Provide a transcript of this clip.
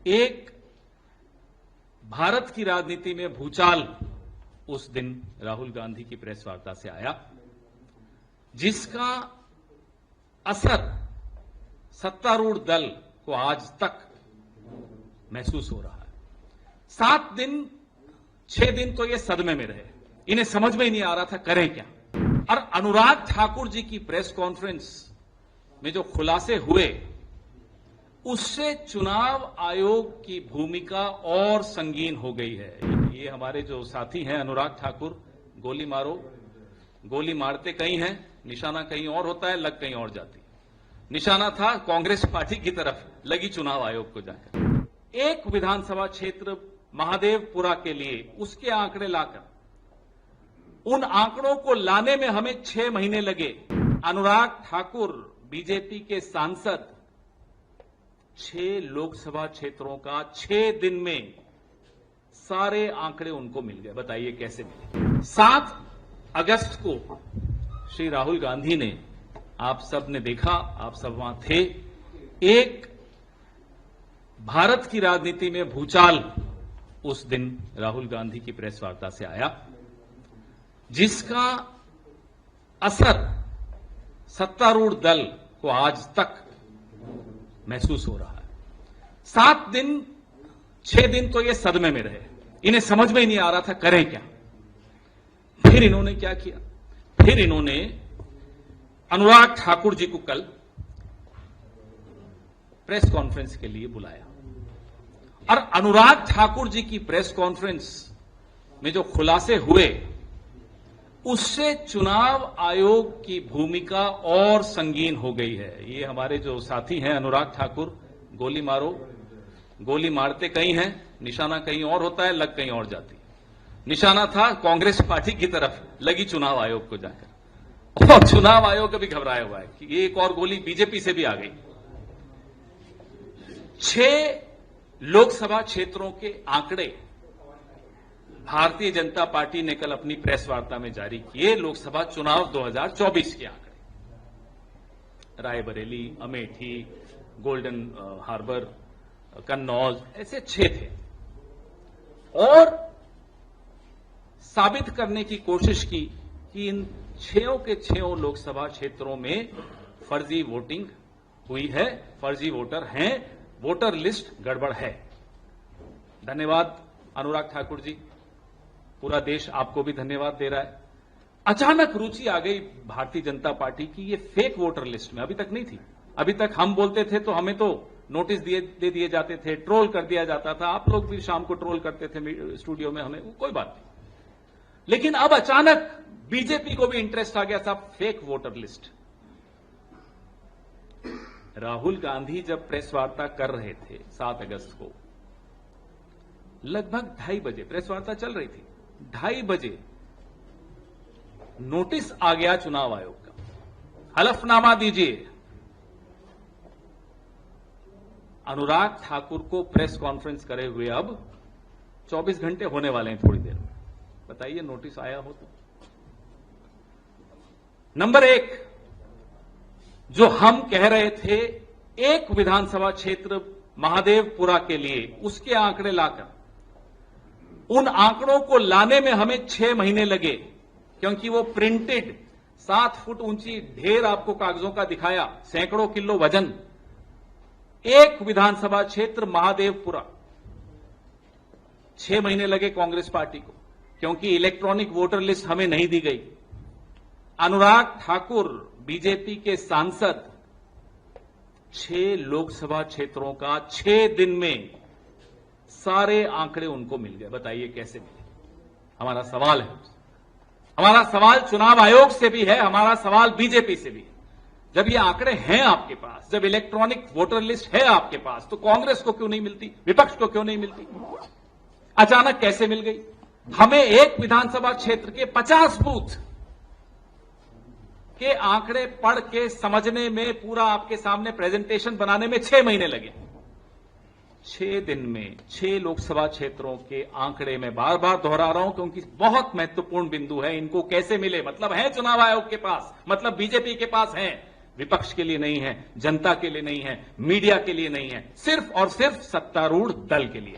एक भारत की राजनीति में भूचाल उस दिन राहुल गांधी की प्रेस वार्ता से आया, जिसका असर सत्तारूढ़ दल को आज तक महसूस हो रहा है। 7 दिन 6 दिन तो ये सदमे में रहे, इन्हें समझ में ही नहीं आ रहा था करें क्या। और अनुराग ठाकुर जी की प्रेस कॉन्फ्रेंस में जो खुलासे हुए, उससे चुनाव आयोग की भूमिका और संगीन हो गई है। ये हमारे जो साथी हैं अनुराग ठाकुर, गोली मारो, गोली मारते कहीं हैं, निशाना कहीं और होता है, लग कहीं और जाती है। निशाना था कांग्रेस पार्टी की तरफ, लगी चुनाव आयोग को जाकर। एक विधानसभा क्षेत्र महादेवपुरा के लिए उसके आंकड़े लाकर, उन आंकड़ों को लाने में हमें 6 महीने लगे। अनुराग ठाकुर बीजेपी के सांसद 6 लोकसभा क्षेत्रों का 6 दिन में सारे आंकड़े उनको मिल गए। बताइए कैसे मिले। 7 अगस्त को श्री राहुल गांधी ने, आप सब ने देखा, आप सब वहां थे, एक भारत की राजनीति में भूचाल उस दिन राहुल गांधी की प्रेस वार्ता से आया, जिसका असर सत्तारूढ़ दल को आज तक महसूस हो रहा है। 7 दिन 6 दिन तो ये सदमे में रहे, इन्हें समझ में ही नहीं आ रहा था करें क्या। फिर इन्होंने क्या किया, फिर इन्होंने अनुराग ठाकुर जी को कल प्रेस कॉन्फ्रेंस के लिए बुलाया, और अनुराग ठाकुर जी की प्रेस कॉन्फ्रेंस में जो खुलासे हुए, उससे चुनाव आयोग की भूमिका और संगीन हो गई है। ये हमारे जो साथी हैं अनुराग ठाकुर, गोली मारो, गोली मारते कहीं हैं, निशाना कहीं और होता है, लग कहीं और जाती है। निशाना था कांग्रेस पार्टी की तरफ, लगी चुनाव आयोग को जाकर। और चुनाव आयोग भी घबराया हुआ है कि एक और गोली बीजेपी से भी आ गई। 6 लोकसभा क्षेत्रों के आंकड़े भारतीय जनता पार्टी ने कल अपनी प्रेस वार्ता में जारी किए। लोकसभा चुनाव 2024 के आंकड़े, रायबरेली, अमेठी, गोल्डन हार्बर, कन्नौज, ऐसे 6 थे। और साबित करने की कोशिश की कि इन 6 के 6 लोकसभा क्षेत्रों में फर्जी वोटिंग हुई है, फर्जी वोटर हैं, वोटर लिस्ट गड़बड़ है। धन्यवाद अनुराग ठाकुर जी, पूरा देश आपको भी धन्यवाद दे रहा है। अचानक रुचि आ गई भारतीय जनता पार्टी की ये फेक वोटर लिस्ट में, अभी तक नहीं थी। अभी तक हम बोलते थे तो हमें तो नोटिस दे दिए जाते थे, ट्रोल कर दिया जाता था। आप लोग भी शाम को ट्रोल करते थे स्टूडियो में, हमें कोई बात नहीं। लेकिन अब अचानक बीजेपी को भी इंटरेस्ट आ गया था fake voter list. Rahul Gandhi जब प्रेस वार्ता कर रहे थे 7 अगस्त को, लगभग 2:30 बजे प्रेस वार्ता चल रही थी, 2:30 बजे नोटिस आ गया चुनाव आयोग का, हलफनामा दीजिए। अनुराग ठाकुर को प्रेस कॉन्फ्रेंस करे हुए अब 24 घंटे होने वाले हैं थोड़ी देर में। बताइए नोटिस आया हो तो। नंबर 1, जो हम कह रहे थे एक विधानसभा क्षेत्र महादेवपुरा के लिए उसके आंकड़े लाकर, उन आंकड़ों को लाने में हमें 6 महीने लगे, क्योंकि वो प्रिंटेड 7 फुट ऊंची ढेर आपको कागजों का दिखाया, सैकड़ों किलो वजन। एक विधानसभा क्षेत्र महादेवपुरा, 6 महीने लगे कांग्रेस पार्टी को, क्योंकि इलेक्ट्रॉनिक वोटर लिस्ट हमें नहीं दी गई। अनुराग ठाकुर बीजेपी के सांसद 6 लोकसभा क्षेत्रों का 6 दिन में सारे आंकड़े उनको मिल गए। बताइए कैसे मिले। हमारा सवाल है, हमारा सवाल चुनाव आयोग से भी है, हमारा सवाल बीजेपी से भी है। जब ये आंकड़े हैं आपके पास, जब इलेक्ट्रॉनिक वोटर लिस्ट है आपके पास, तो कांग्रेस को क्यों नहीं मिलती, विपक्ष को क्यों नहीं मिलती? अचानक कैसे मिल गई? हमें एक विधानसभा क्षेत्र के 50 बूथ के आंकड़े पढ़ के समझने में, पूरा आपके सामने प्रेजेंटेशन बनाने में 6 महीने लगे। 6 दिन में 6 लोकसभा क्षेत्रों के आंकड़े में बार बार दोहरा रहा हूं क्योंकि बहुत महत्वपूर्ण बिंदु है। इनको कैसे मिले? मतलब है चुनाव आयोग के पास, मतलब बीजेपी के पास है, विपक्ष के लिए नहीं है, जनता के लिए नहीं है, मीडिया के लिए नहीं है, सिर्फ और सिर्फ सत्तारूढ़ दल के लिए।